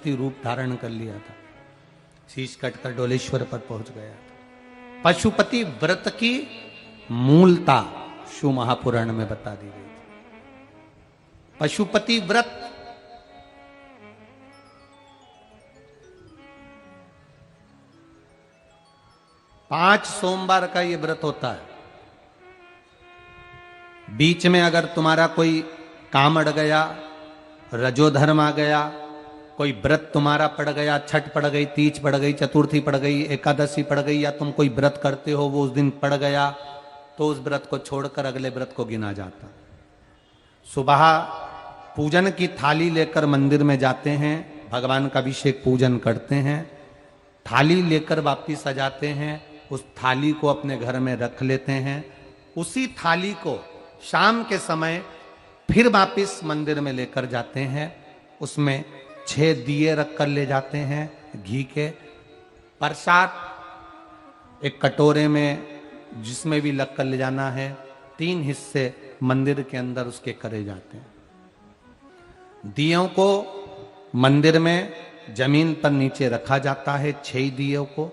रूप धारण कर लिया था, शीश कटकर डोलेश्वर पर पहुंच गया था। पशुपति व्रत की मूलता शिव महापुराण में बता दी गई थी। पशुपति व्रत पांच सोमवार का ये व्रत होता है। बीच में अगर तुम्हारा कोई काम अड़ गया, रजोधर्म आ गया, कोई व्रत तुम्हारा पड़ गया, छठ पड़ गई, तीज पड़ गई, चतुर्थी पड़ गई, एकादशी पड़ गई, या तुम कोई व्रत करते हो वो उस दिन पड़ गया, तो उस व्रत को छोड़कर अगले व्रत को गिना जाता। सुबह पूजन की थाली लेकर मंदिर में जाते हैं, भगवान का अभिषेक पूजन करते हैं, थाली लेकर वापिस आ जाते हैं, उस थाली को अपने घर में रख लेते हैं। उसी थाली को शाम के समय फिर वापिस मंदिर में लेकर जाते हैं, उसमें 6 दिए रख कर ले जाते हैं घी के। प्रसाद एक कटोरे में जिसमें भी लग कर ले जाना है, 3 हिस्से मंदिर के अंदर उसके करे जाते हैं। दियों को मंदिर में जमीन पर नीचे रखा जाता है, 6 दियों को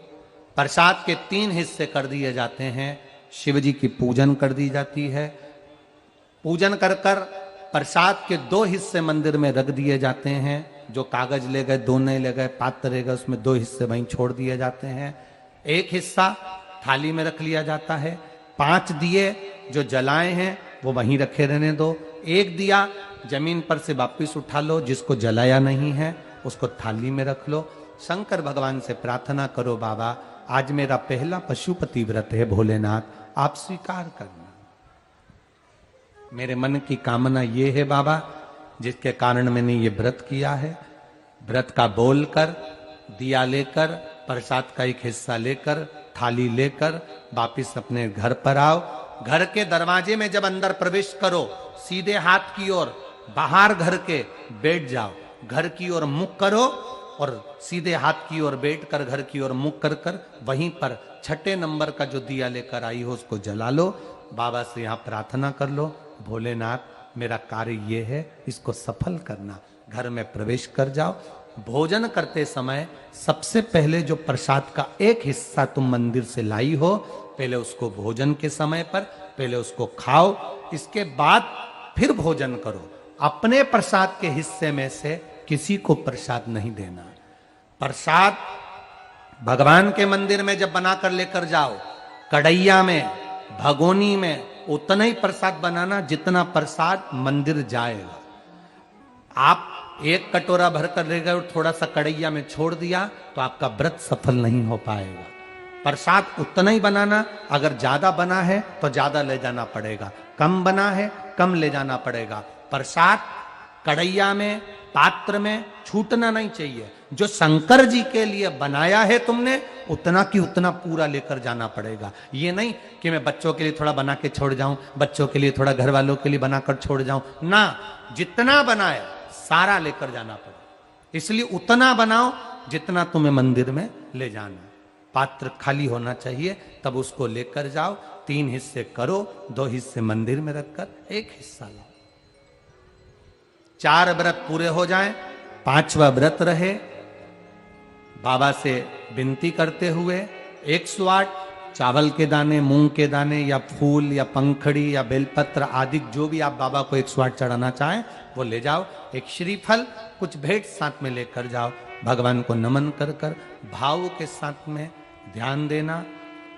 प्रसाद के 3 हिस्से कर दिए जाते हैं। शिव जी की पूजन कर दी जाती है। पूजन कर कर प्रसाद के 2 हिस्से मंदिर में रख दिए जाते हैं। जो कागज ले गए, दोने ले गए, पात्र ले गए, उसमें 2 हिस्से वहीं छोड़ दिए जाते हैं। 1 हिस्सा थाली में रख लिया जाता है। 5 दिए जो जलाए हैं वो वहीं रखे रहने दो। 1 दिया जमीन पर से वापिस उठा लो, जिसको जलाया नहीं है उसको थाली में रख लो। शंकर भगवान से प्रार्थना करो, बाबा आज मेरा पहला पशुपति व्रत है, भोलेनाथ आप स्वीकार करना। मेरे मन की कामना ये है बाबा, जिसके कारण मैंने ये व्रत किया है। व्रत का बोलकर, दिया लेकर, प्रसाद का 1 हिस्सा लेकर, थाली लेकर वापिस अपने घर पर आओ। घर के दरवाजे में जब अंदर प्रवेश करो, सीधे हाथ की ओर बाहर घर के बैठ जाओ। घर की ओर मुख करो और सीधे हाथ की ओर बैठ कर घर की ओर मुख कर कर वहीं पर 6 नंबर का जो दिया लेकर आई हो उसको जला लो। बाबा से यहाँ प्रार्थना कर लो, भोलेनाथ मेरा कार्य ये है, इसको सफल करना। घर में प्रवेश कर जाओ। भोजन करते समय सबसे पहले जो प्रसाद का 1 हिस्सा तुम मंदिर से लाई हो, पहले उसको भोजन के समय पर पहले उसको खाओ। इसके बाद फिर भोजन करो। अपने प्रसाद के हिस्से में से किसी को प्रसाद नहीं देना। प्रसाद भगवान के मंदिर में जब बनाकर लेकर जाओ, कढ़ैया में, भगोनी में उतना ही प्रसाद बनाना जितना प्रसाद मंदिर जाएगा। आप 1 कटोरा भरकर ले गए और थोड़ा सा कढ़ैया में छोड़ दिया तो आपका व्रत सफल नहीं हो पाएगा। प्रसाद उतना ही बनाना, अगर ज्यादा बना है तो ज्यादा ले जाना पड़ेगा, कम बना है कम ले जाना पड़ेगा। प्रसाद कढ़ैया में, पात्र में छूटना नहीं चाहिए। जो शंकर जी के लिए बनाया है तुमने, उतना की उतना पूरा लेकर जाना पड़ेगा। ये नहीं कि मैं बच्चों के लिए थोड़ा बना के छोड़ जाऊं, बच्चों के लिए थोड़ा घर वालों के लिए बनाकर छोड़ जाऊं ना। जितना बनाया सारा लेकर जाना पड़ेगा। इसलिए उतना बनाओ जितना तुम्हें मंदिर में ले जाना। पात्र खाली होना चाहिए, तब उसको लेकर जाओ। 3 हिस्से करो, 2 हिस्से मंदिर में रखकर 1 हिस्सा लाओ। 4 व्रत पूरे हो जाएं, 5वां व्रत रहे। बाबा से विनती करते हुए 108 चावल के दाने, मूंग के दाने या फूल या पंखड़ी या बेलपत्र आदि जो भी आप बाबा को 108 चढ़ाना चाहें वो ले जाओ। 1 श्रीफल, कुछ भेंट साथ में लेकर जाओ। भगवान को नमन कर कर भाव के साथ में ध्यान देना।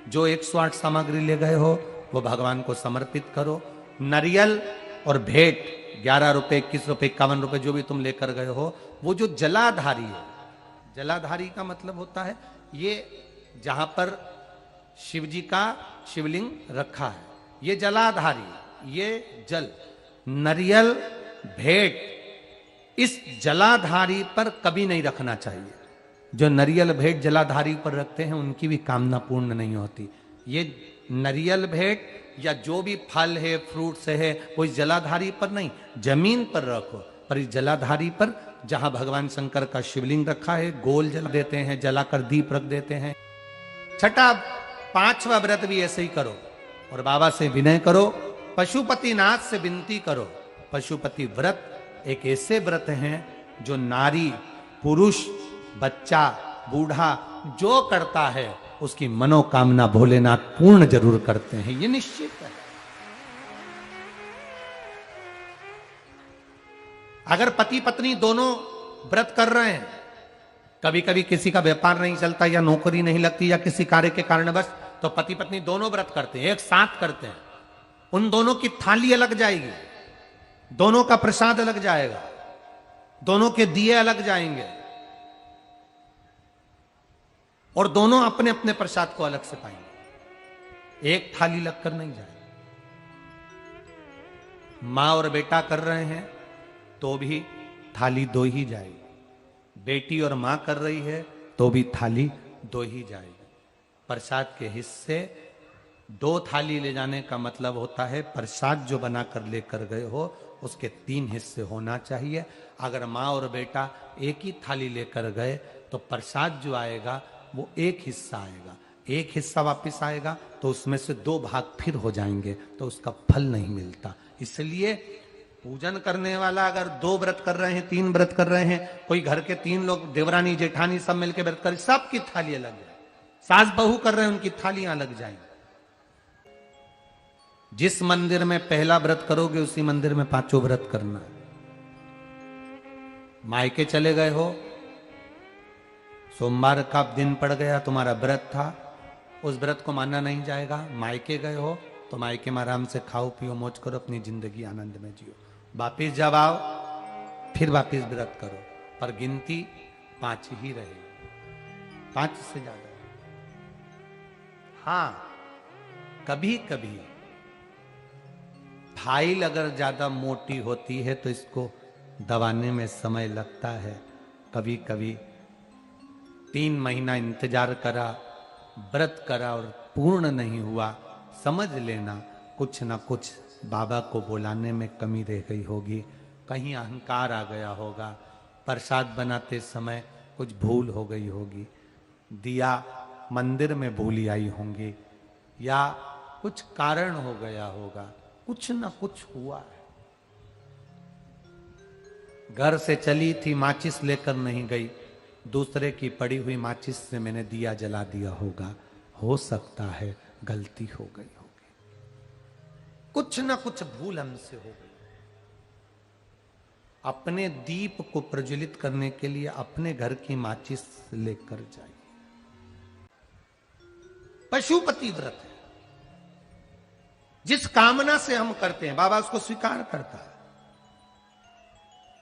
जो 108 सामग्री ले गए हो वो भगवान को समर्पित करो। नारियल और भेंट 11 रुपए, 21 रुपए, 51 रुपए जो भी तुम लेकर गए हो, वो जो जलाधारी है, जलाधारी का मतलब होता है ये जहां पर शिव जी का शिवलिंग रखा है, ये जलाधारी, ये जल, नारियल, भेंट इस जलाधारी पर कभी नहीं रखना चाहिए। जो नारियल भेंट जलाधारी पर रखते हैं उनकी भी कामना पूर्ण नहीं होती। ये नारियल भेंट या जो भी फल है, फ्रूट्स है, वो इस जलाधारी पर नहीं, जमीन पर रखो। पर इस जलाधारी पर जहां भगवान शंकर का शिवलिंग रखा है, गोल जला देते हैं, जलाकर दीप रख देते हैं। 6ठा 5वां व्रत भी ऐसे ही करो और बाबा से विनय करो, पशुपतिनाथ से विनती करो। पशुपति व्रत एक ऐसे व्रत हैं जो नारी पुरुष, बच्चा, बूढ़ा जो करता है उसकी मनोकामना भोलेनाथ पूर्ण जरूर करते हैं, ये निश्चित है। अगर पति पत्नी दोनों व्रत कर रहे हैं, कभी कभी किसी का व्यापार नहीं चलता या नौकरी नहीं लगती या किसी कार्य के कारणवश, तो पति पत्नी दोनों व्रत करते हैं, एक साथ करते हैं, उन दोनों की थाली अलग जाएगी, दोनों का प्रसाद अलग जाएगा, दोनों के दिए अलग जाएंगे और दोनों अपने अपने प्रसाद को अलग से पाएंगे, एक थाली लगकर नहीं जाएगी। मां और बेटा कर रहे हैं तो भी थाली दो ही जाएगी, बेटी और मां कर रही है तो भी थाली दो ही जाएगी। प्रसाद के हिस्से दो थाली ले जाने का मतलब होता है प्रसाद जो बनाकर लेकर गए हो उसके 3 हिस्से होना चाहिए। अगर मां और बेटा एक ही थाली लेकर गए तो प्रसाद जो आएगा वो एक हिस्सा आएगा, एक हिस्सा वापस आएगा तो उसमें से 2 भाग फिर हो जाएंगे, तो उसका फल नहीं मिलता। इसलिए पूजन करने वाला अगर 2 व्रत कर रहे हैं, 3 व्रत कर रहे हैं, कोई घर के 3 लोग देवरानी जेठानी सब मिलकर व्रत कर, सबकी थाली अलग जाए, सास बहू कर रहे हैं उनकी थालियां अलग जाएंगी। जिस मंदिर में पहला व्रत करोगे उसी मंदिर में 5 व्रत करना है। मायके चले गए हो, सोमवार का दिन पड़ गया, तुम्हारा व्रत था, उस व्रत को मानना नहीं जाएगा। मायके गए हो तो मायके में आराम से खाओ पियो मौज करो, अपनी जिंदगी आनंद में जियो। वापिस जब आओ फिर वापिस व्रत करो, पर गिनती 5 ही रहेगी, 5 से ज्यादा। हाँ, कभी कभी फाइल अगर ज्यादा मोटी होती है तो इसको दबाने में समय लगता है। कभी कभी 3 महीना इंतजार करा, व्रत करा और पूर्ण नहीं हुआ, समझ लेना कुछ ना कुछ बाबा को बुलाने में कमी रह गई होगी, कहीं अहंकार आ गया होगा, प्रसाद बनाते समय कुछ भूल हो गई होगी, दिया मंदिर में भूली आई होंगी, या कुछ कारण हो गया होगा, कुछ ना कुछ हुआ है। घर से चली थी, माचिस लेकर नहीं गई, दूसरे की पड़ी हुई माचिस से मैंने दिया जला दिया होगा, हो सकता है गलती हो गई होगी, कुछ ना कुछ भूल हमसे हो गई। अपने दीप को प्रज्वलित करने के लिए अपने घर की माचिस लेकर जाइए। पशुपति व्रत है, जिस कामना से हम करते हैं बाबा उसको स्वीकार करता है।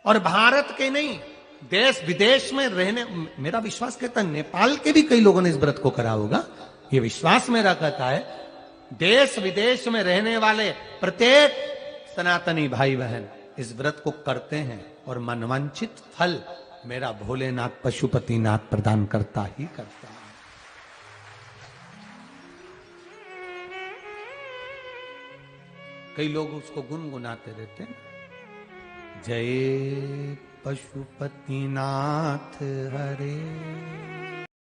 और भारत के नहीं, देश विदेश में रहने, मेरा विश्वास कहता है नेपाल के भी कई लोगों ने इस व्रत को करा होगा, ये विश्वास मेरा कहता है। देश विदेश में रहने वाले प्रत्येक सनातनी भाई बहन इस व्रत को करते हैं और मनवांछित फल मेरा भोलेनाथ पशुपतिनाथ प्रदान करता ही करता है। कई लोग उसको गुनगुनाते रहते हैं, जय पशुपतिनाथ हरे।